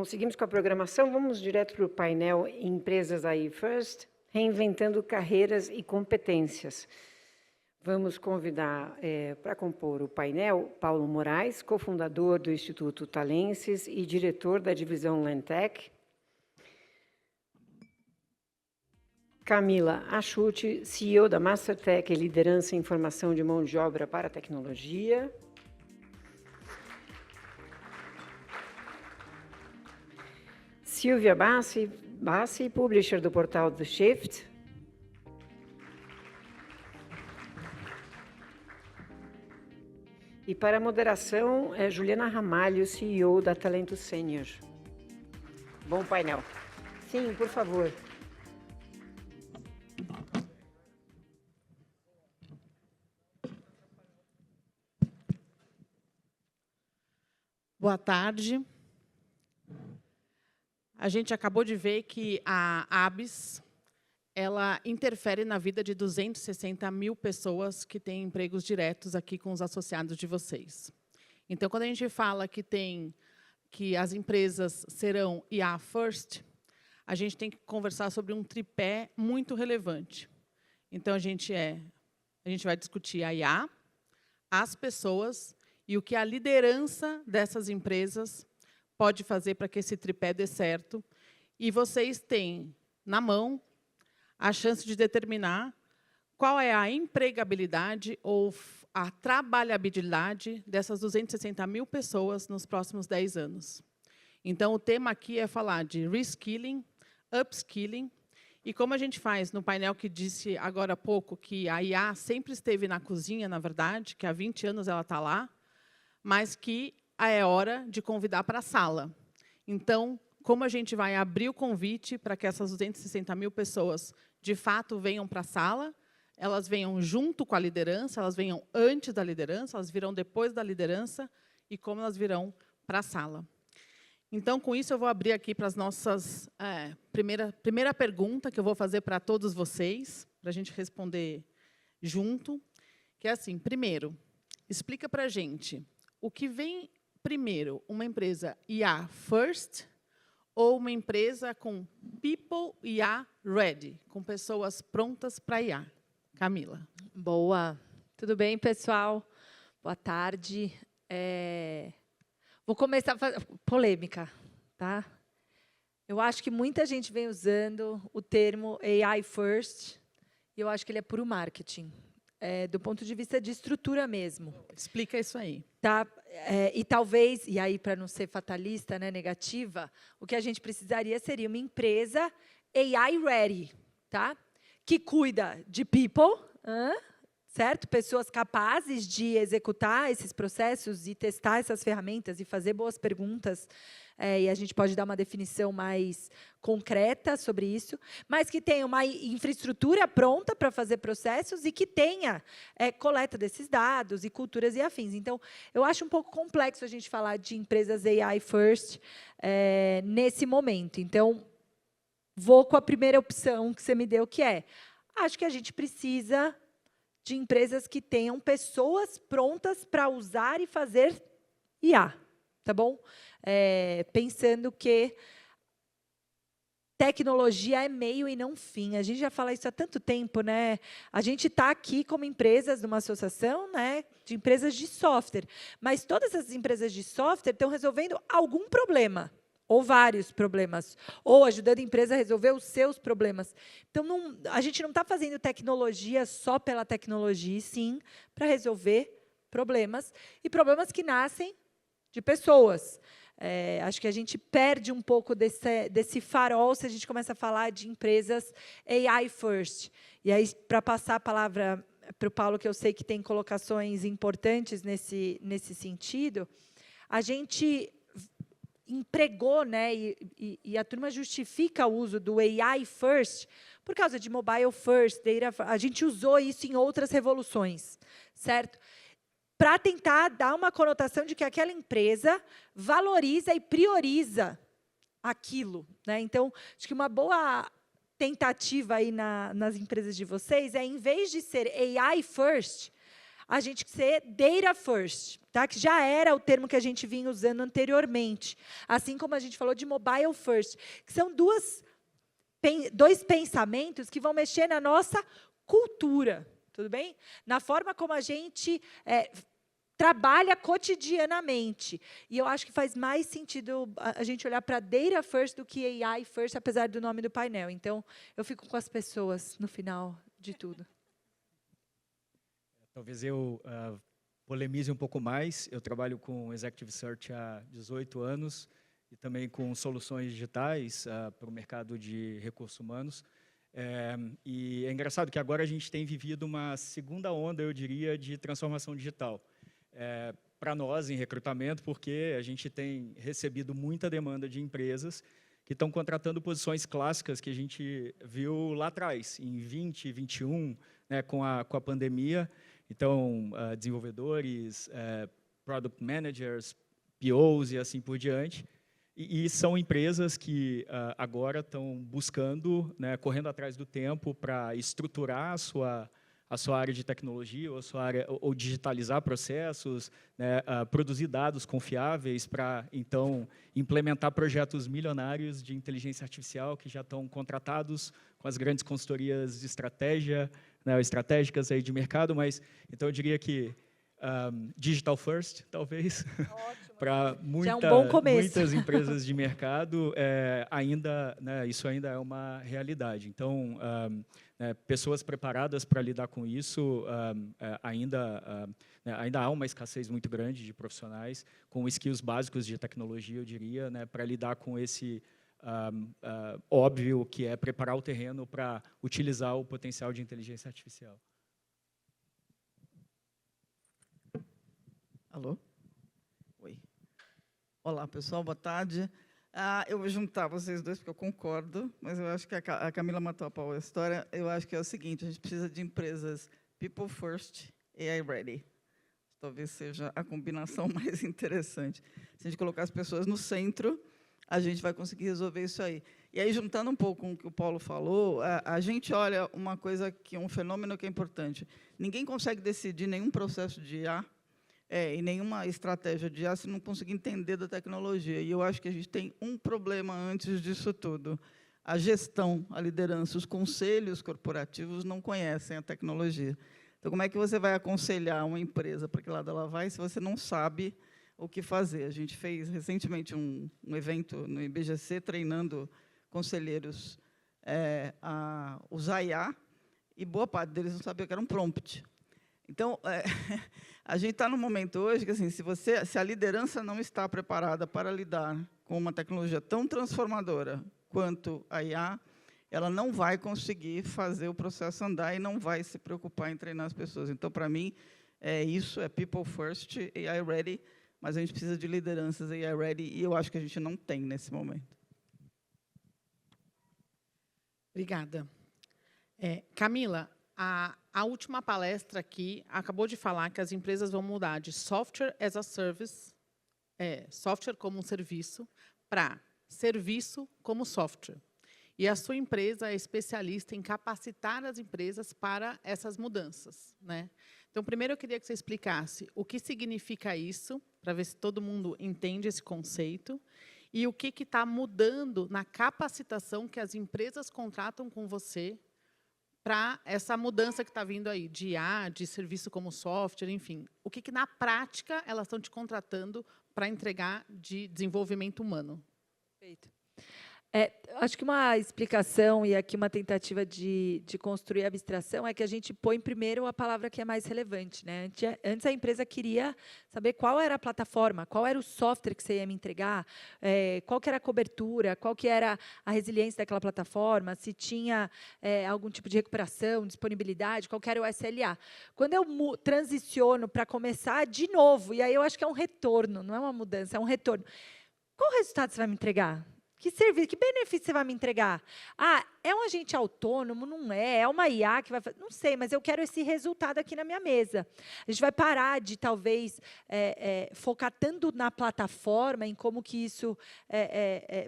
seguimos com a programação. Vamos direto para o painel Empresas AI First, reinventando carreiras e competências. Vamos convidar para compor o painel Paulo Moraes, cofundador do Instituto Talensis e diretor da divisão Lentec. Camila Achuti, CEO da Mastertech e liderança em formação de mão de obra para a tecnologia. Silvia Bassi, publisher do portal The Shift. E para a moderação, Juliana Ramalho, CEO da Talento Sênior. Bom painel. Sim, por favor. Boa tarde. A gente acabou de ver que a ABS, ela interfere na vida de 260 mil pessoas que têm empregos diretos aqui com os associados de vocês. Então, quando a gente fala que as empresas serão IA First, a gente tem que conversar sobre um tripé muito relevante. Então, a gente vai discutir a IA, as pessoas e o que a liderança dessas empresas pode fazer para que esse tripé dê certo. E vocês têm, na mão, a chance de determinar qual é a empregabilidade ou a trabalhabilidade dessas 260 mil pessoas nos próximos 10 anos. Então, o tema aqui é falar de reskilling, upskilling, e como a gente faz no painel que disse agora há pouco que a IA sempre esteve na cozinha, na verdade, que há 20 anos ela está lá, mas que é hora de convidar para a sala. Então, como a gente vai abrir o convite para que essas 260 mil pessoas, de fato, venham para a sala, elas venham junto com a liderança, elas venham antes da liderança, elas virão depois da liderança, e como elas virão para a sala. Então, com isso, eu vou abrir aqui para as nossas... primeira pergunta que eu vou fazer para todos vocês, para a gente responder junto, que é assim, primeiro, explica para a gente o que vem primeiro, uma empresa IA First ou uma empresa com People IA Ready, com pessoas prontas para IA? Camila. Boa. Tudo bem, pessoal? Boa tarde. Vou começar a fazer polêmica, tá? Eu acho que muita gente vem usando o termo AI First, e eu acho que ele é puro marketing. Do ponto de vista de estrutura mesmo. Explica isso aí. Tá? E talvez, e aí para não ser fatalista, né, negativa, o que a gente precisaria seria uma empresa AI ready, tá? Que cuida de people, certo? Pessoas capazes de executar esses processos e testar essas ferramentas e fazer boas perguntas. E a gente pode dar uma definição mais concreta sobre isso, mas que tenha uma infraestrutura pronta para fazer processos e que tenha coleta desses dados e culturas e afins. Então, eu acho um pouco complexo a gente falar de empresas AI first nesse momento. Então, vou com a primeira opção que você me deu, que acho que a gente precisa de empresas que tenham pessoas prontas para usar e fazer IA, tá bom? Pensando que tecnologia é meio e não fim. A gente já fala isso há tanto tempo, né? A gente está aqui como empresas numa associação, né, de empresas de software, mas todas essas empresas de software estão resolvendo algum problema, ou vários problemas, ou ajudando a empresa a resolver os seus problemas. Então, a gente não está fazendo tecnologia só pela tecnologia, e sim para resolver problemas, e problemas que nascem de pessoas. Acho que a gente perde um pouco desse farol se a gente começa a falar de empresas AI first. E aí, para passar a palavra para o Paulo, que eu sei que tem colocações importantes nesse sentido, a gente empregou, né, e a turma justifica o uso do AI first por causa de mobile first, a gente usou isso em outras revoluções, certo? Para tentar dar uma conotação de que aquela empresa valoriza e prioriza aquilo, né? Então, acho que uma boa tentativa aí nas empresas de vocês em vez de ser AI first, a gente ser data first, tá? Que já era o termo que a gente vinha usando anteriormente. Assim como a gente falou de mobile first, que são dois pensamentos que vão mexer na nossa cultura, tudo bem? Na forma como a gente trabalha cotidianamente. E eu acho que faz mais sentido a gente olhar para data first do que AI first, apesar do nome do painel. Então, eu fico com as pessoas no final de tudo. Talvez eu polemize um pouco mais. Eu trabalho com Executive Search há 18 anos e também com soluções digitais para o mercado de recursos humanos. E é engraçado que agora a gente tem vivido uma segunda onda, eu diria, de transformação digital. Para nós, em recrutamento, porque a gente tem recebido muita demanda de empresas que estão contratando posições clássicas que a gente viu lá atrás, em 20, 21, né, com a pandemia. Então, desenvolvedores, product managers, POs e assim por diante. E são empresas que agora estão buscando, né, correndo atrás do tempo para estruturar a sua área de tecnologia ou digitalizar processos, né, produzir dados confiáveis para, então, implementar projetos milionários de inteligência artificial que já estão contratados com as grandes consultorias de estratégia, né, estratégicas aí de mercado, mas, então, eu diria que digital first, talvez, para muitas empresas de mercado, ainda, né, isso ainda é uma realidade. Então, pessoas preparadas para lidar com isso, ainda há uma escassez muito grande de profissionais com skills básicos de tecnologia, eu diria, né, para lidar com esse óbvio que é preparar o terreno para utilizar o potencial de inteligência artificial. Alô? Oi. Olá, pessoal, boa tarde. Eu vou juntar vocês dois, porque eu concordo, mas eu acho que a Camila matou a pau a história. Eu acho que é o seguinte, a gente precisa de empresas people first, AI ready. Talvez seja a combinação mais interessante. Se a gente colocar as pessoas no centro, a gente vai conseguir resolver isso aí. E aí, juntando um pouco com o que o Paulo falou, a gente olha uma coisa que é um fenômeno que é importante. Ninguém consegue decidir nenhum processo de IA e nenhuma estratégia de IA se não conseguir entender da tecnologia. E eu acho que a gente tem um problema antes disso tudo. A gestão, a liderança, os conselhos corporativos não conhecem a tecnologia. Então, como é que você vai aconselhar uma empresa para que lado ela vai se você não sabe o que fazer? A gente fez recentemente um evento no IBGC treinando conselheiros a usar IA e boa parte deles não sabia o que era um prompt. Então, a gente está num momento hoje que, assim, se a liderança não está preparada para lidar com uma tecnologia tão transformadora quanto a IA, ela não vai conseguir fazer o processo andar e não vai se preocupar em treinar as pessoas. Então, para mim, isso é people first, AI ready, mas a gente precisa de lideranças AI ready, e eu acho que a gente não tem nesse momento. Obrigada. Camila, a última palestra aqui acabou de falar que as empresas vão mudar de software as a service, software como um serviço, para serviço como software. E a sua empresa é especialista em capacitar as empresas para essas mudanças, né? Então, primeiro eu queria que você explicasse o que significa isso, para ver se todo mundo entende esse conceito, e o que está mudando na capacitação que as empresas contratam com você para essa mudança que está vindo aí, de IA, de serviço como software, enfim. O que na prática, elas estão te contratando para entregar de desenvolvimento humano? Perfeito. Acho que uma explicação e aqui uma tentativa de construir a abstração é que a gente põe primeiro a palavra que é mais relevante, né? Antes a empresa queria saber qual era a plataforma, qual era o software que você ia me entregar, qual que era a cobertura, qual que era a resiliência daquela plataforma, se tinha algum tipo de recuperação, disponibilidade, qual que era o SLA. Quando eu transiciono para começar de novo, e aí eu acho que é um retorno, não é uma mudança, é um retorno. Qual resultado você vai me entregar? Que serviço, que benefício você vai me entregar? É um agente autônomo? Não é? É uma IA que vai fazer? Não sei, mas eu quero esse resultado aqui na minha mesa. A gente vai parar de, talvez, focar tanto na plataforma, em como que isso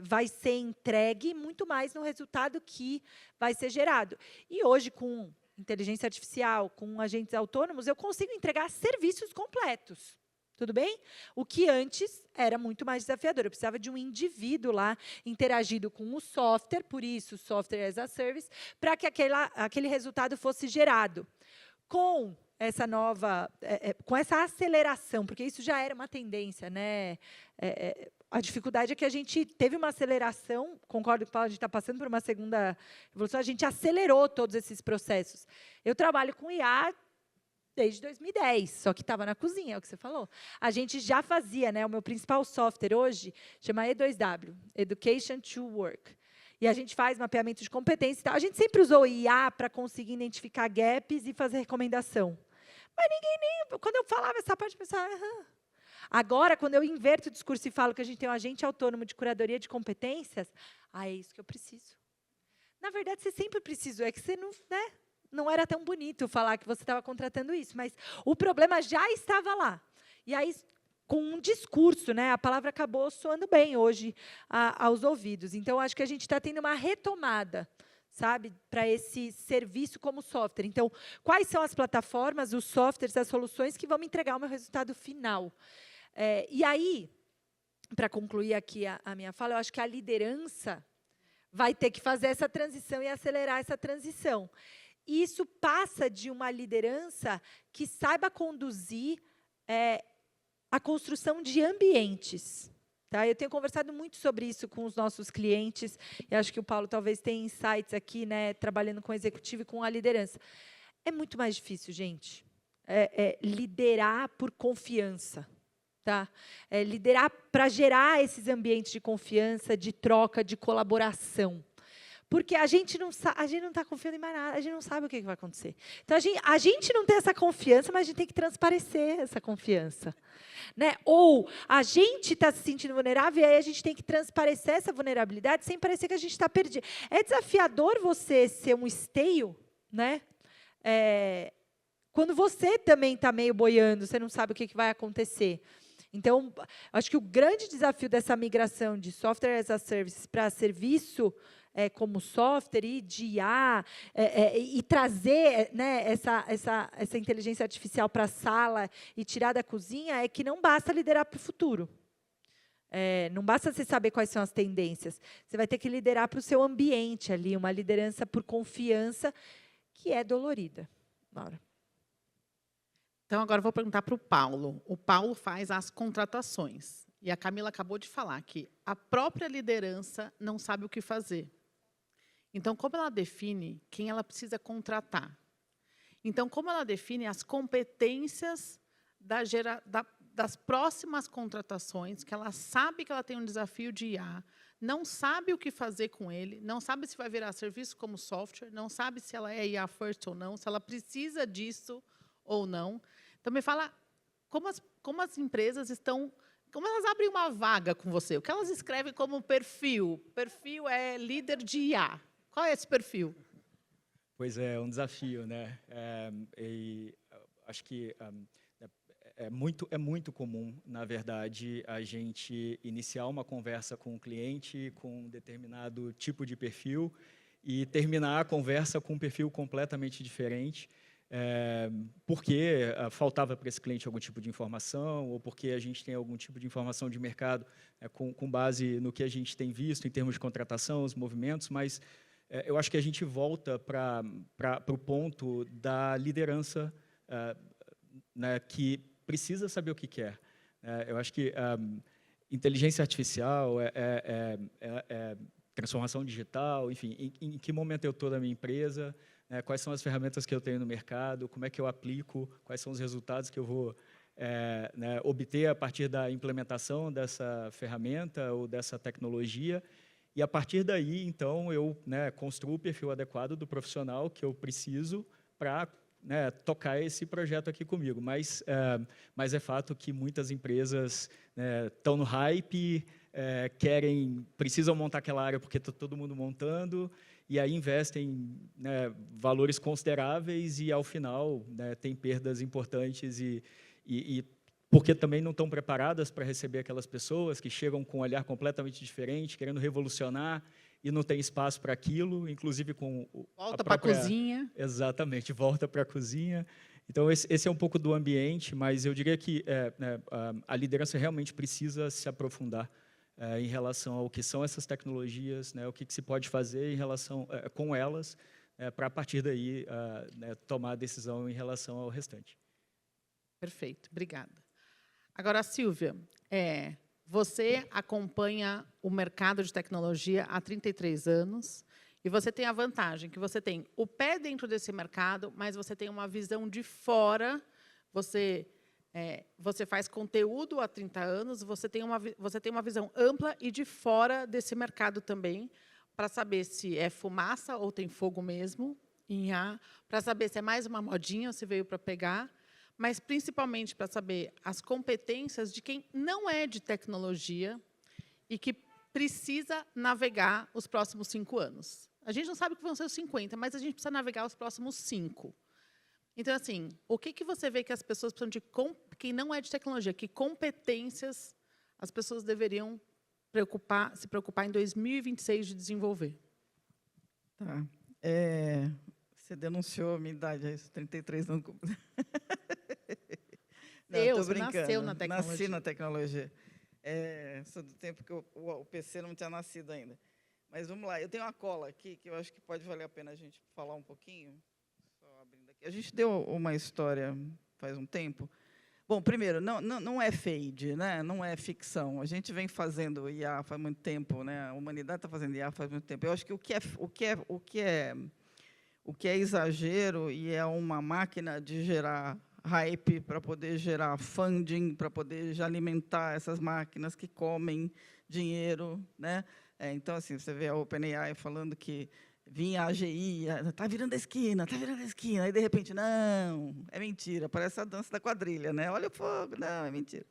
vai ser entregue, muito mais no resultado que vai ser gerado. E hoje, com inteligência artificial, com agentes autônomos, eu consigo entregar serviços completos. Tudo bem? O que antes era muito mais desafiador. Eu precisava de um indivíduo lá interagindo com o software, por isso, software as a service, para que aquele resultado fosse gerado. Com essa nova, com essa aceleração, porque isso já era uma tendência, né? A dificuldade é que a gente teve uma aceleração, concordo com o Paulo, a gente está passando por uma segunda evolução, a gente acelerou todos esses processos. Eu trabalho com IA desde 2010, só que estava na cozinha, é o que você falou. A gente já fazia, né? O meu principal software hoje chama E2W, Education to Work. E a gente faz mapeamento de competência e tal. A gente sempre usou IA para conseguir identificar gaps e fazer recomendação. Mas ninguém nem... Quando eu falava essa parte, eu pensava... Agora, quando eu inverto o discurso e falo que a gente tem um agente autônomo de curadoria de competências, é isso que eu preciso. Na verdade, você sempre precisou, é que você não... Né? Não era tão bonito falar que você estava contratando isso, mas o problema já estava lá. E aí, com um discurso, né, a palavra acabou soando bem hoje aos ouvidos. Então, acho que a gente está tendo uma retomada, sabe, para esse serviço como software. Então, quais são as plataformas, os softwares, as soluções que vão me entregar o meu resultado final? E aí, para concluir aqui a minha fala, eu acho que a liderança vai ter que fazer essa transição e acelerar essa transição. E isso passa de uma liderança que saiba conduzir a construção de ambientes. Tá? Eu tenho conversado muito sobre isso com os nossos clientes, e acho que o Paulo talvez tenha insights aqui, né, trabalhando com o executivo e com a liderança. É muito mais difícil, gente, liderar por confiança. Tá? Liderar para gerar esses ambientes de confiança, de troca, de colaboração. Porque a gente não está confiando em mais nada, a gente não sabe o que vai acontecer. Então, a gente não tem essa confiança, mas a gente tem que transparecer essa confiança. Né? Ou a gente está se sentindo vulnerável, e aí a gente tem que transparecer essa vulnerabilidade sem parecer que a gente está perdido. É desafiador você ser um esteio, né? Quando você também está meio boiando, você não sabe o que vai acontecer. Então, acho que o grande desafio dessa migração de software as a service para serviço como software e de IA, e trazer, né, essa inteligência artificial para a sala e tirar da cozinha, é que não basta liderar para o futuro. Não basta você saber quais são as tendências. Você vai ter que liderar para o seu ambiente ali, uma liderança por confiança, que é dolorida. Laura. Então, agora eu vou perguntar para o Paulo. O Paulo faz as contratações. E a Camila acabou de falar que a própria liderança não sabe o que fazer. Então, como ela define quem ela precisa contratar? Então, como ela define as competências das próximas contratações, que ela sabe que ela tem um desafio de IA, não sabe o que fazer com ele, não sabe se vai virar serviço como software, não sabe se ela é IA first ou não, se ela precisa disso ou não. Então, me fala como as empresas estão... Como elas abrem uma vaga com você? O que elas escrevem como perfil? Perfil é líder de IA. Qual é esse perfil? Pois é um desafio, né? Acho que é muito comum, na verdade, a gente iniciar uma conversa com um cliente com um determinado tipo de perfil e terminar a conversa com um perfil completamente diferente. Porque faltava para esse cliente algum tipo de informação, ou porque a gente tem algum tipo de informação de mercado com base no que a gente tem visto em termos de contratação, os movimentos, mas eu acho que a gente volta para o ponto da liderança, né, que precisa saber o que quer. Eu acho que inteligência artificial, transformação digital, enfim, em que momento eu estou da minha empresa, quais são as ferramentas que eu tenho no mercado, como é que eu aplico, quais são os resultados que eu vou obter a partir da implementação dessa ferramenta ou dessa tecnologia. E, a partir daí, então, eu construo o perfil adequado do profissional que eu preciso para tocar esse projeto aqui comigo. Mas é fato que muitas empresas estão no hype, precisam montar aquela área porque está todo mundo montando, e aí investem valores consideráveis e, ao final, tem perdas importantes e porque também não estão preparadas para receber aquelas pessoas que chegam com um olhar completamente diferente, querendo revolucionar, e não tem espaço para aquilo, inclusive com Volta para a cozinha. Exatamente, volta para a cozinha. Então, esse é um pouco do ambiente, mas eu diria que a liderança realmente precisa se aprofundar em relação ao que são essas tecnologias, né, o que se pode fazer em relação com elas, para, a partir daí, tomar a decisão em relação ao restante. Perfeito, obrigada. Agora, Silvia, você acompanha o mercado de tecnologia há 33 anos e você tem a vantagem que você tem o pé dentro desse mercado, mas você tem uma visão de fora, você faz conteúdo há 30 anos, você tem uma visão ampla e de fora desse mercado também, para saber se é fumaça ou tem fogo mesmo, para saber se é mais uma modinha ou se veio para pegar, mas, principalmente, para saber as competências de quem não é de tecnologia e que precisa navegar os próximos 5 anos. A gente não sabe o que vão ser os 50, mas a gente precisa navegar os próximos 5. Então, assim, o que você vê que as pessoas precisam de, quem não é de tecnologia, que competências as pessoas deveriam se preocupar em 2026 de desenvolver? Tá. Você denunciou a minha idade, 33 anos. Não, estou brincando. Nasceu na tecnologia. Nasci na tecnologia. Sou do tempo que o PC não tinha nascido ainda. Mas vamos lá, eu tenho uma cola aqui que eu acho que pode valer a pena a gente falar um pouquinho. Só abrindo aqui. A gente deu uma história faz um tempo. Bom, primeiro, não é fade, né? Não é ficção. A gente vem fazendo IA faz muito tempo, né? A humanidade está fazendo IA faz muito tempo. Eu acho que o que é exagero e é uma máquina de gerar hype para poder gerar funding, para poder já alimentar essas máquinas que comem dinheiro, né? Então, assim, você vê a OpenAI falando que vinha a AGI, está virando a esquina, aí, de repente, não, é mentira, parece a dança da quadrilha, né? Olha o fogo, não, é mentira.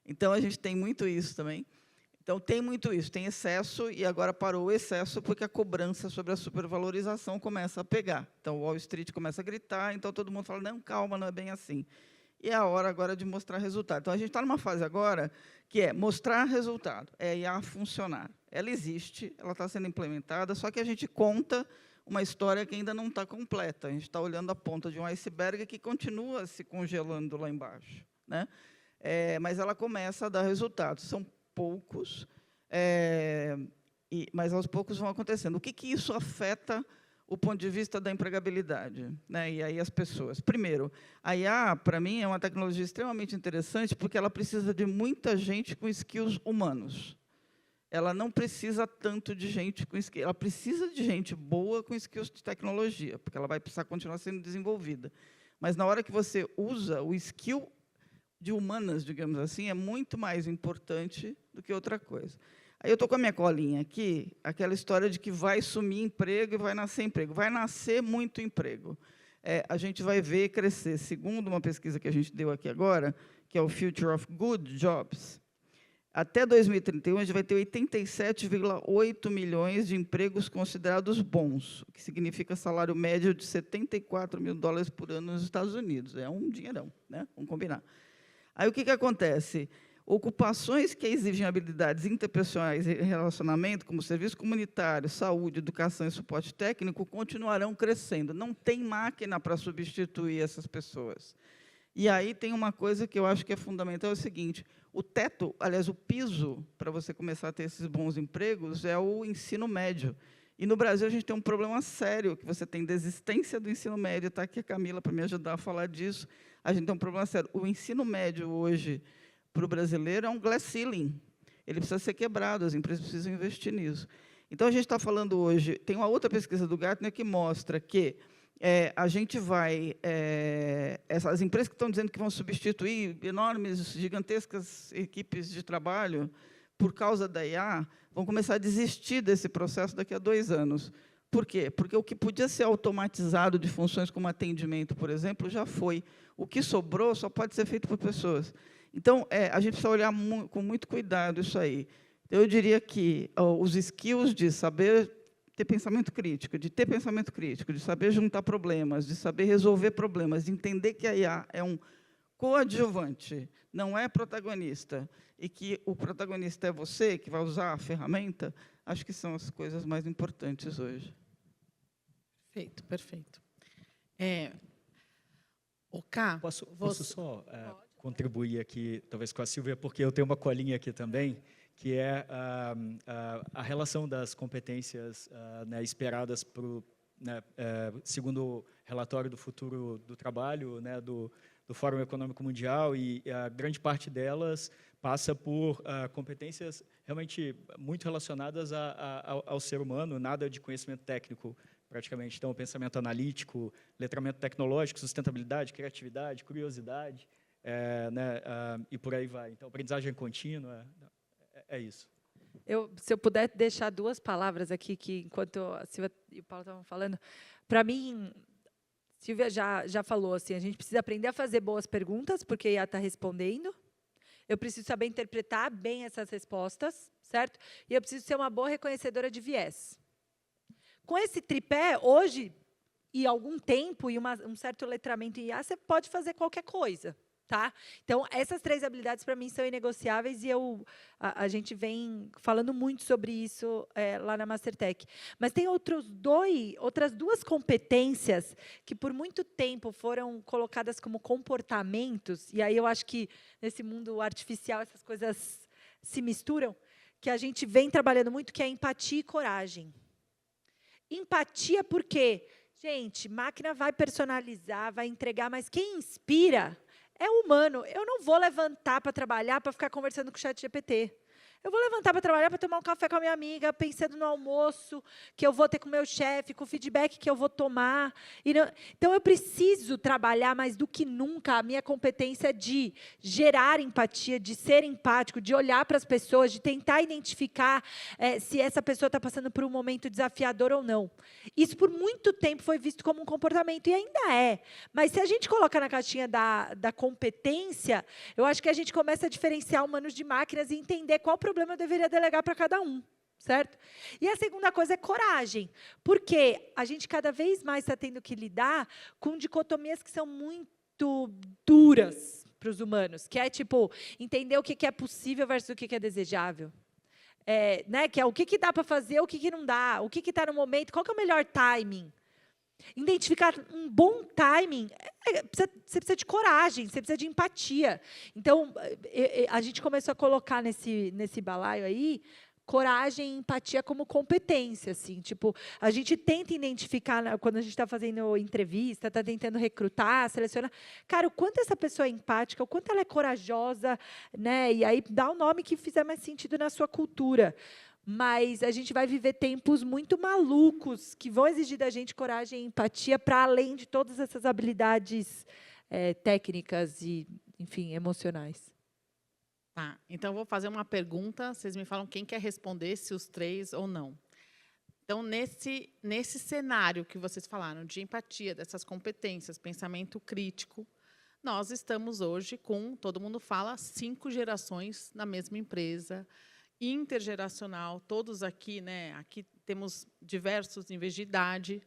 Então, a gente tem muito isso também. Então, tem muito isso, tem excesso, e agora parou o excesso porque a cobrança sobre a supervalorização começa a pegar. Então, o Wall Street começa a gritar, então todo mundo fala, não, calma, não é bem assim. E é a hora agora de mostrar resultado. Então, a gente está numa fase agora que é mostrar resultado, é a IA funcionar. Ela existe, ela está sendo implementada, só que a gente conta uma história que ainda não está completa. A gente está olhando a ponta de um iceberg que continua se congelando lá embaixo, né? Mas ela começa a dar resultados. São poucos, mas aos poucos vão acontecendo. O que isso afeta o ponto de vista da empregabilidade, né? E aí as pessoas. Primeiro, a IA, para mim, é uma tecnologia extremamente interessante porque ela precisa de muita gente com skills humanos. Ela não precisa tanto de gente com skills. Ela precisa de gente boa com skills de tecnologia, porque ela vai precisar continuar sendo desenvolvida. Mas, na hora que você usa o skill de humanas, digamos assim, é muito mais importante do que outra coisa. Aí eu estou com a minha colinha aqui, aquela história de que vai sumir emprego e vai nascer emprego. Vai nascer muito emprego. A gente vai ver crescer, segundo uma pesquisa que a gente deu aqui agora, que é o Future of Good Jobs, até 2031, a gente vai ter 87,8 milhões de empregos considerados bons, o que significa salário médio de $74 mil por ano nos Estados Unidos. É um dinheirão, né? Vamos combinar. Aí, o que acontece? Ocupações que exigem habilidades interpessoais e relacionamento, como serviço comunitário, saúde, educação e suporte técnico, continuarão crescendo. Não tem máquina para substituir essas pessoas. E aí tem uma coisa que eu acho que é fundamental, é o seguinte, o teto, aliás, o piso para você começar a ter esses bons empregos é o ensino médio. E no Brasil a gente tem um problema sério, que você tem desistência do ensino médio, está aqui a Camila para me ajudar a falar disso. A gente tem um problema sério. O ensino médio hoje, para o brasileiro, é um glass ceiling. Ele precisa ser quebrado, as empresas precisam investir nisso. Então, a gente está falando hoje, tem uma outra pesquisa do Gartner que mostra que a gente vai, essas empresas que estão dizendo que vão substituir enormes, gigantescas equipes de trabalho por causa da IA, vão começar a desistir desse processo daqui a 2 anos. Por quê? Porque o que podia ser automatizado de funções como atendimento, por exemplo, já foi. O que sobrou só pode ser feito por pessoas. Então, a gente precisa olhar com muito cuidado isso aí. Eu diria que os skills de saber ter pensamento crítico, de saber juntar problemas, de saber resolver problemas, de entender que a IA é um coadjuvante, não é protagonista, e que o protagonista é você, que vai usar a ferramenta, Acho que são as coisas mais importantes hoje. Perfeito, perfeito. O Cá, Posso só contribuir aqui, talvez com a Silvia, porque eu tenho uma colinha aqui também, que é a relação das competências né, esperadas né, segundo o relatório do futuro do trabalho, né, do Fórum Econômico Mundial, e a grande parte delas passa por competências realmente muito relacionadas ao ser humano, nada de conhecimento técnico, praticamente. Então, pensamento analítico, letramento tecnológico, sustentabilidade, criatividade, curiosidade, né, e por aí vai. Então, aprendizagem contínua, é isso. Se eu puder deixar duas palavras aqui, que enquanto a Silvia e o Paulo estavam falando, para mim, Silvia já falou, assim, a gente precisa aprender a fazer boas perguntas, porque IA está respondendo. Eu preciso saber interpretar bem essas respostas, certo? E eu preciso ser uma boa reconhecedora de viés. Com esse tripé, hoje, e algum tempo, e um certo letramento em IA, você pode fazer qualquer coisa. Tá? Então, essas 3 habilidades, para mim, são inegociáveis, e a gente vem falando muito sobre isso lá na Mastertech. Mas tem outras 2 competências que, por muito tempo, foram colocadas como comportamentos, e aí eu acho que, nesse mundo artificial, essas coisas se misturam, que a gente vem trabalhando muito, que é empatia e coragem. Empatia porque, gente, máquina vai personalizar, vai entregar, mas quem inspira é humano. Eu não vou levantar para trabalhar para ficar conversando com o ChatGPT. Eu vou levantar para trabalhar, para tomar um café com a minha amiga, pensando no almoço que eu vou ter com o meu chefe, com o feedback que eu vou tomar. Então, eu preciso trabalhar mais do que nunca a minha competência de gerar empatia, de ser empático, de olhar para as pessoas, de tentar identificar se essa pessoa está passando por um momento desafiador ou não. Isso, por muito tempo, foi visto como um comportamento, e ainda é. Mas, se a gente colocar na caixinha da competência, eu acho que a gente começa a diferenciar humanos de máquinas e entender qual problema eu deveria delegar para cada um, certo? E a segunda coisa é coragem, porque a gente cada vez mais está tendo que lidar com dicotomias que são muito duras para os humanos, que é tipo entender o que é possível versus o que é desejável. Né? Que é o que dá para fazer, o que não dá, o que está no momento, qual que é o melhor timing. Identificar um bom timing, você precisa de coragem, você precisa de empatia. Então, a gente começou a colocar nesse balaio aí coragem e empatia como competência. Assim, tipo, a gente tenta identificar, quando a gente está fazendo entrevista, está tentando recrutar, selecionar, cara, o quanto essa pessoa é empática, o quanto ela é corajosa, né? E aí dá o nome que fizer mais sentido na sua cultura. Mas a gente vai viver tempos muito malucos, que vão exigir da gente coragem e empatia, para além de todas essas habilidades técnicas e, enfim, emocionais. Tá, então, eu vou fazer uma pergunta, vocês me falam quem quer responder, se os 3 ou não. Então, nesse cenário que vocês falaram, de empatia, dessas competências, pensamento crítico, nós estamos hoje com, todo mundo fala, 5 gerações na mesma empresa, intergeracional, todos aqui, né? Aqui temos diversos níveis de idade.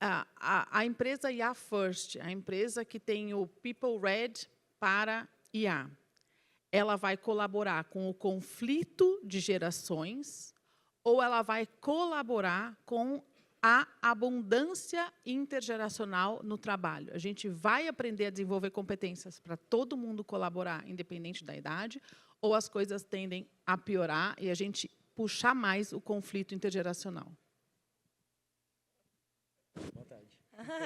A empresa IA First, a empresa que tem o People Red para IA, ela vai colaborar com o conflito de gerações ou ela vai colaborar com a abundância intergeracional no trabalho? A gente vai aprender a desenvolver competências para todo mundo colaborar, independente da idade, ou as coisas tendem a piorar e a gente puxar mais o conflito intergeracional? Vontade.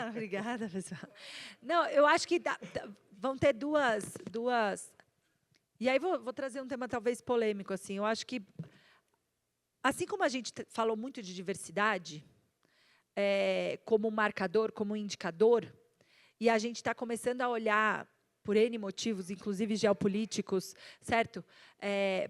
Obrigada, pessoal. Não, eu acho que vão ter duas... E aí vou trazer um tema talvez polêmico. Assim. Eu acho que, assim como a gente falou muito de diversidade, como marcador, como indicador, e a gente está começando a olhar, por N motivos, inclusive geopolíticos, certo?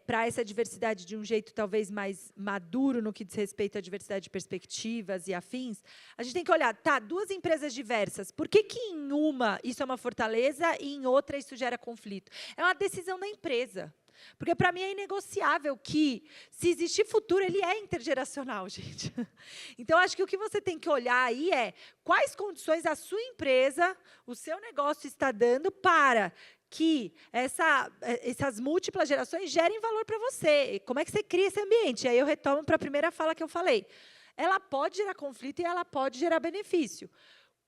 Para essa diversidade de um jeito talvez mais maduro no que diz respeito à diversidade de perspectivas e afins, a gente tem que olhar, 2 empresas diversas, por que em uma isso é uma fortaleza e em outra isso gera conflito? É uma decisão da empresa. Porque, para mim, é inegociável que, se existir futuro, ele é intergeracional, gente. Então, acho que o que você tem que olhar aí é quais condições a sua empresa, o seu negócio está dando para que essas múltiplas gerações gerem valor para você. Como é que você cria esse ambiente? E aí eu retomo para a primeira fala que eu falei. Ela pode gerar conflito e ela pode gerar benefício.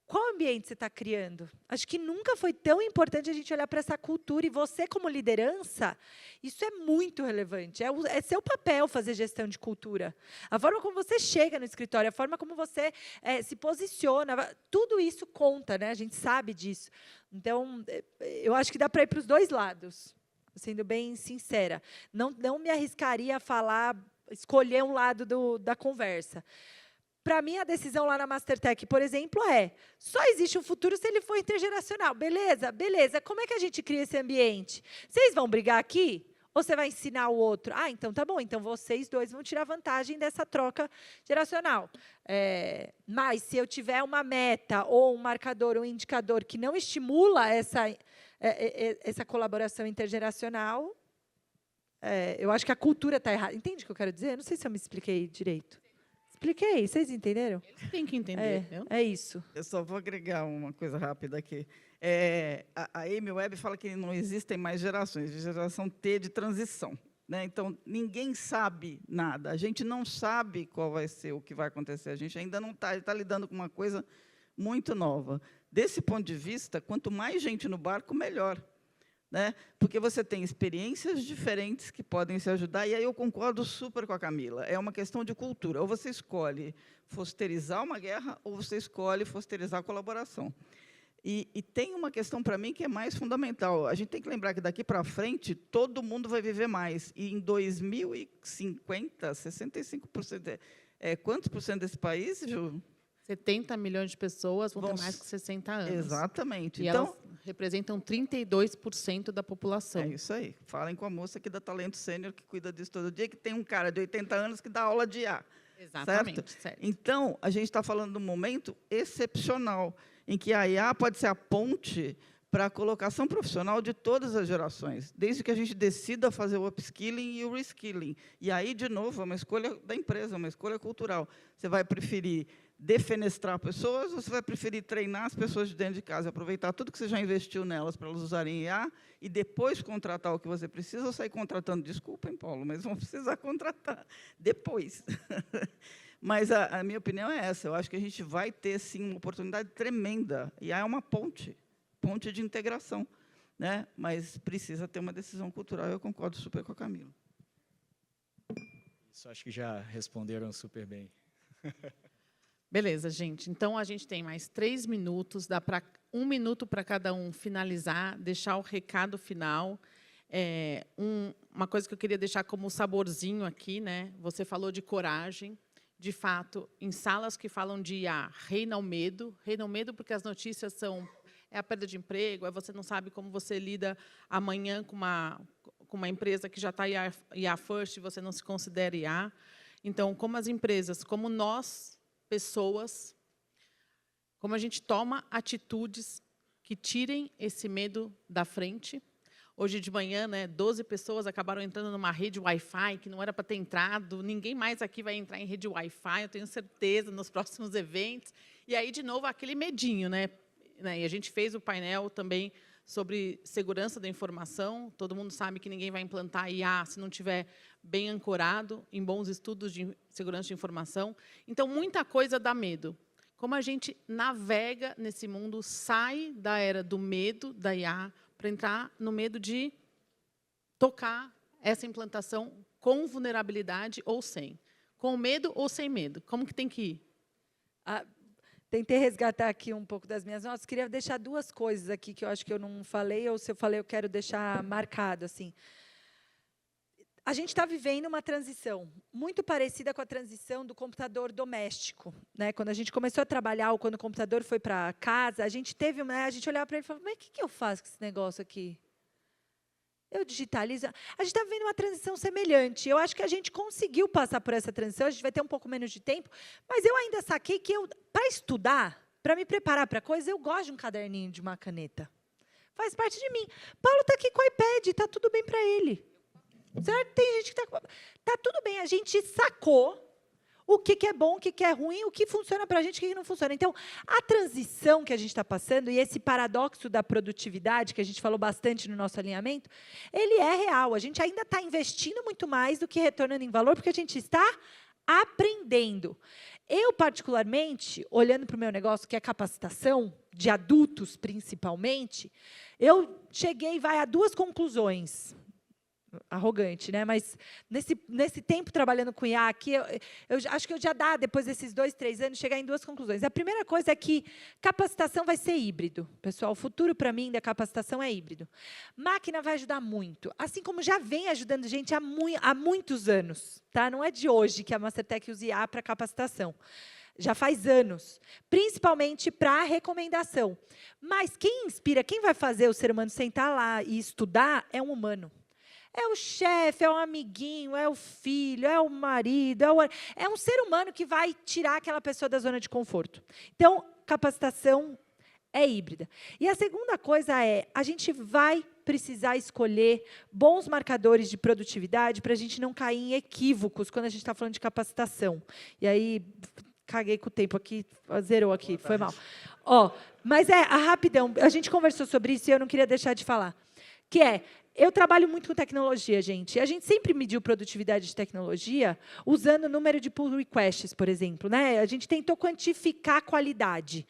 Qual ambiente você está criando? Acho que nunca foi tão importante a gente olhar para essa cultura. E você, como liderança, isso é muito relevante. É seu papel fazer gestão de cultura. A forma como você chega no escritório, a forma como você se posiciona, tudo isso conta, né? A gente sabe disso. Então, eu acho que dá para ir para os dois lados, sendo bem sincera. Não me arriscaria a escolher um lado da conversa. Para mim, a decisão lá na Mastertech, por exemplo, só existe um futuro se ele for intergeracional. Beleza, beleza. Como é que a gente cria esse ambiente? Vocês vão brigar aqui? Ou você vai ensinar o outro? Ah, então tá bom. Então, vocês dois vão tirar vantagem dessa troca geracional. Mas, se eu tiver uma meta, ou um marcador, um indicador que não estimula essa colaboração intergeracional, eu acho que a cultura está errada. Entende o que eu quero dizer? Não sei se eu me expliquei direito. Expliquei, vocês entenderam? Eles têm que entender. É isso. Eu só vou agregar uma coisa rápida aqui. A Amy Webb fala que não existem mais gerações, geração T de transição. Né? Então, ninguém sabe nada. A gente não sabe qual vai ser o que vai acontecer. A gente ainda não está lidando com uma coisa muito nova. Desse ponto de vista, quanto mais gente no barco, melhor. Né? Porque você tem experiências diferentes que podem se ajudar, e aí eu concordo super com a Camila. É uma questão de cultura. Ou você escolhe fosterizar uma guerra, ou você escolhe fosterizar a colaboração. E tem uma questão, para mim, que é mais fundamental. A gente tem que lembrar que, daqui para frente, todo mundo vai viver mais. E, em 2050, 65%... quantos por cento desse país, Ju? 70 milhões de pessoas vão ter mais que 60 anos. Exatamente. E então, elas representam 32% da população. É isso aí. Falem com a moça aqui da Talento Sênior, que cuida disso todo dia, que tem um cara de 80 anos que dá aula de IA. Exatamente. Certo? Então, a gente está falando de um momento excepcional, em que a IA pode ser a ponte para a colocação profissional de todas as gerações, desde que a gente decida fazer o upskilling e o reskilling. E aí, de novo, é uma escolha da empresa, uma escolha cultural. Você vai preferir defenestrar pessoas, ou você vai preferir treinar as pessoas de dentro de casa, aproveitar tudo que você já investiu nelas para elas usarem IA e depois contratar o que você precisa, ou sair contratando? Desculpem, Paulo, mas vão precisar contratar depois. Mas a minha opinião é essa. Eu acho que a gente vai ter, sim, uma oportunidade tremenda. IA é uma ponte de integração, né? Mas precisa ter uma decisão cultural. Eu concordo super com a Camila. Isso, acho que já responderam super bem. Beleza, gente. Então, a gente tem mais 3 minutos, dá para 1 minuto para cada um finalizar, deixar o recado final. Uma coisa que eu queria deixar como saborzinho aqui, né? Você falou de coragem. De fato, em salas que falam de IA, reina o medo porque as notícias são a perda de emprego, você não sabe como você lida amanhã com uma empresa que já está IA first e você não se considera IA. Então, como as empresas, como nós, pessoas, como a gente toma atitudes que tirem esse medo da frente. Hoje de manhã, 12 pessoas acabaram entrando numa rede Wi-Fi que não era para ter entrado. Ninguém mais aqui vai entrar em rede Wi-Fi, eu tenho certeza, nos próximos eventos. E aí, de novo, aquele medinho. E a gente fez o painel também sobre segurança da informação. Todo mundo sabe que ninguém vai implantar IA se não tiver bem ancorado em bons estudos de segurança de informação. Então, muita coisa dá medo. Como a gente navega nesse mundo, sai da era do medo da IA para entrar no medo de tocar essa implantação com vulnerabilidade ou sem. Com medo ou sem medo? Como que tem que ir? Tentei resgatar aqui um pouco das minhas notas. Queria deixar 2 coisas aqui que eu acho que eu não falei, ou se eu falei, eu quero deixar marcado. Assim. A gente está vivendo uma transição muito parecida com a transição do computador doméstico. Quando a gente começou a trabalhar, ou quando o computador foi para casa, a gente olhava para ele e falava, mas o que eu faço com esse negócio aqui? Eu digitalizo. A gente está vivendo uma transição semelhante. Eu acho que a gente conseguiu passar por essa transição, a gente vai ter um pouco menos de tempo, mas eu ainda saquei que, para estudar, para me preparar para a coisa, eu gosto de um caderninho, de uma caneta. Faz parte de mim. Paulo está aqui com o iPad, está tudo bem para ele. Certo? Tem gente que tá tudo bem, a gente sacou o que é bom, o que é ruim, o que funciona para a gente, o que não funciona. Então, a transição que a gente está passando, e esse paradoxo da produtividade, que a gente falou bastante no nosso alinhamento, ele é real. A gente ainda está investindo muito mais do que retornando em valor, porque a gente está aprendendo. Eu, particularmente, olhando para o meu negócio, que é capacitação, de adultos, principalmente, eu cheguei a duas conclusões. Arrogante, né? Mas nesse tempo trabalhando com IA aqui, eu acho que eu já dá, depois desses 2, 3 anos, chegar em duas conclusões. A primeira coisa é que capacitação vai ser híbrido. Pessoal, o futuro, para mim, da capacitação é híbrido. Máquina vai ajudar muito, assim como já vem ajudando gente há muitos anos. Tá? Não é de hoje que a Mastertech usa IA para capacitação. Já faz anos, principalmente para recomendação. Mas quem inspira, quem vai fazer o ser humano sentar lá e estudar é um humano. É o chefe, é o amiguinho, é o filho, é o marido, é um ser humano que vai tirar aquela pessoa da zona de conforto. Então, capacitação é híbrida. E a segunda coisa é, a gente vai precisar escolher bons marcadores de produtividade para a gente não cair em equívocos quando a gente está falando de capacitação. E aí, caguei com o tempo aqui, zerou aqui, foi mal. Mas rapidão, a gente conversou sobre isso e eu não queria deixar de falar. Que é, eu trabalho muito com tecnologia, gente. A gente sempre mediu produtividade de tecnologia usando o número de pull requests, por exemplo. Né? A gente tentou quantificar a qualidade.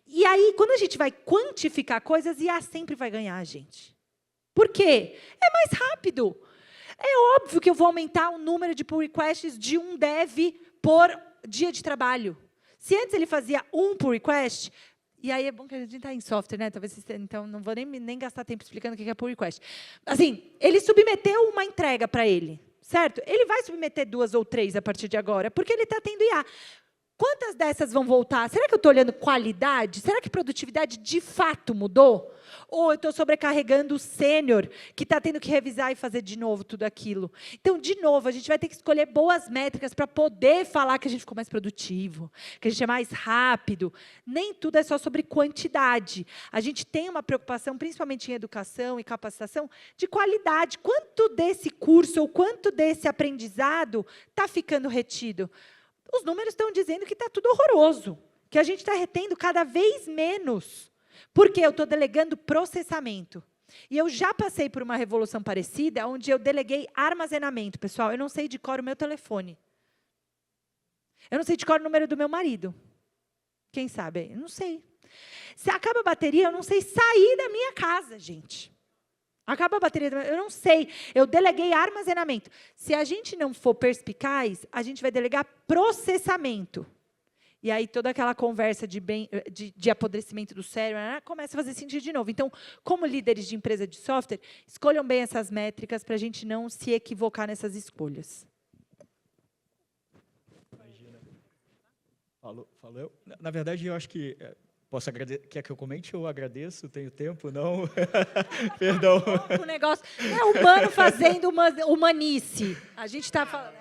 E aí, quando a gente vai quantificar coisas, IA sempre vai ganhar a gente. Por quê? É mais rápido. É óbvio que eu vou aumentar o número de pull requests de um dev por dia de trabalho. Se antes ele fazia um pull request... E aí é bom que a gente está em software, né? Talvez então não vou nem gastar tempo explicando o que é pull request. Assim, ele submeteu uma entrega para ele, certo? Ele vai submeter 2 ou 3 a partir de agora, porque ele está tendo IA. Quantas dessas vão voltar? Será que eu estou olhando qualidade? Será que produtividade de fato mudou? Ou eu estou sobrecarregando o sênior, que está tendo que revisar e fazer de novo tudo aquilo? Então, de novo, a gente vai ter que escolher boas métricas para poder falar que a gente ficou mais produtivo, que a gente é mais rápido. Nem tudo é só sobre quantidade. A gente tem uma preocupação, principalmente em educação e capacitação, de qualidade. Quanto desse curso ou quanto desse aprendizado está ficando retido? Os números estão dizendo que está tudo horroroso, que a gente está retendo cada vez menos, porque eu estou delegando processamento. E eu já passei por uma revolução parecida, onde eu deleguei armazenamento. Pessoal, eu não sei de cor o meu telefone. Eu não sei de cor o número do meu marido. Quem sabe? Eu não sei. Se acaba a bateria, eu não sei sair da minha casa, gente. Acaba a bateria, eu não sei. Eu deleguei armazenamento. Se a gente não for perspicaz, a gente vai delegar processamento. E aí toda aquela conversa de apodrecimento do cérebro começa a fazer sentido de novo. Então, como líderes de empresa de software, escolham bem essas métricas para a gente não se equivocar nessas escolhas. Imagina. Falou. Na verdade, eu acho que... Posso agradecer? Quer que eu comente? Eu agradeço, tenho tempo, não? Perdão. O negócio é humano fazendo uma humanice. A gente está falando...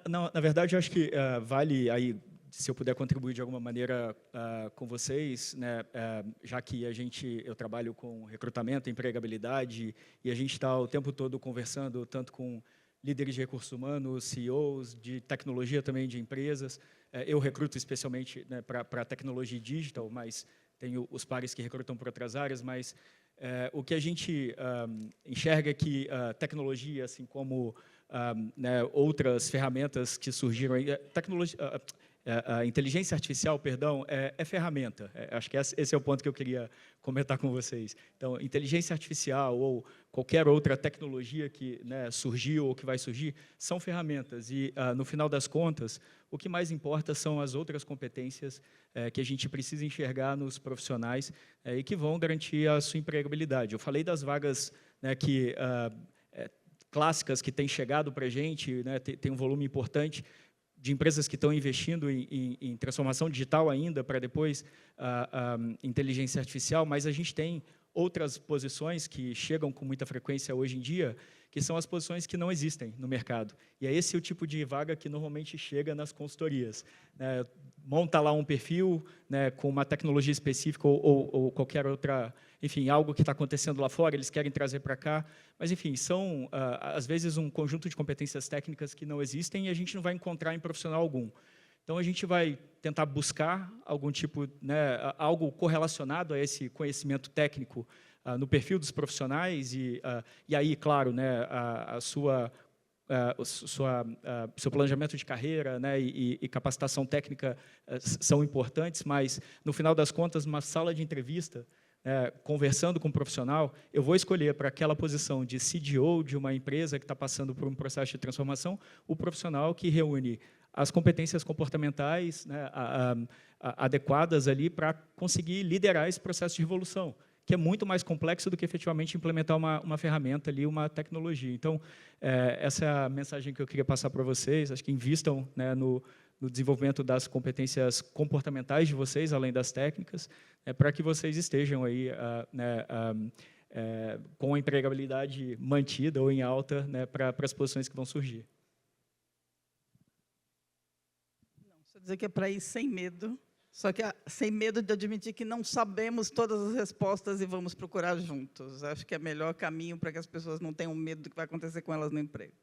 Na verdade, eu acho que vale aí, se eu puder contribuir de alguma maneira com vocês, né, já que eu trabalho com recrutamento, empregabilidade, e a gente está o tempo todo conversando tanto com líderes de recursos humanos, CEOs, de tecnologia também de empresas. Eu recruto especialmente, né, para tecnologia digital, mas tenho os pares que recrutam para outras áreas, mas o que a gente enxerga é que tecnologia, assim como né, outras ferramentas que surgiram, a inteligência artificial, perdão, é ferramenta. Acho que esse é o ponto que eu queria comentar com vocês. Então, inteligência artificial ou qualquer outra tecnologia que, né, surgiu ou que vai surgir, são ferramentas. E, no final das contas, o que mais importa são as outras competências que a gente precisa enxergar nos profissionais e que vão garantir a sua empregabilidade. Eu falei das vagas, né, clássicas que têm chegado para a gente, né, tem um volume importante de empresas que estão investindo em transformação digital ainda, para depois inteligência artificial, mas a gente tem outras posições que chegam com muita frequência hoje em dia, que são as posições que não existem no mercado. E é esse o tipo de vaga que normalmente chega nas consultorias. Né? Monta lá um perfil, né, com uma tecnologia específica ou qualquer outra, enfim, algo que está acontecendo lá fora, eles querem trazer para cá. Mas, enfim, são, às vezes, um conjunto de competências técnicas que não existem e a gente não vai encontrar em profissional algum. Então, a gente vai tentar buscar algum tipo, né, algo correlacionado a esse conhecimento técnico no perfil dos profissionais e aí, claro, né, seu planejamento de carreira, né, e capacitação técnica são importantes, mas, no final das contas, numa sala de entrevista, conversando com um profissional, eu vou escolher para aquela posição de CDO de uma empresa que está passando por um processo de transformação, o profissional que reúne as competências comportamentais, né, adequadas ali para conseguir liderar esse processo de revolução, que é muito mais complexo do que efetivamente implementar uma ferramenta ali, uma tecnologia. Então, essa é a mensagem que eu queria passar para vocês. Acho que invistam, né, no desenvolvimento das competências comportamentais de vocês, além das técnicas, para que vocês estejam aí, né, com a empregabilidade mantida ou em alta, né, para as posições que vão surgir. Só dizer que é para ir sem medo, só que sem medo de admitir que não sabemos todas as respostas e vamos procurar juntos. Acho que é o melhor caminho para que as pessoas não tenham medo do que vai acontecer com elas no emprego.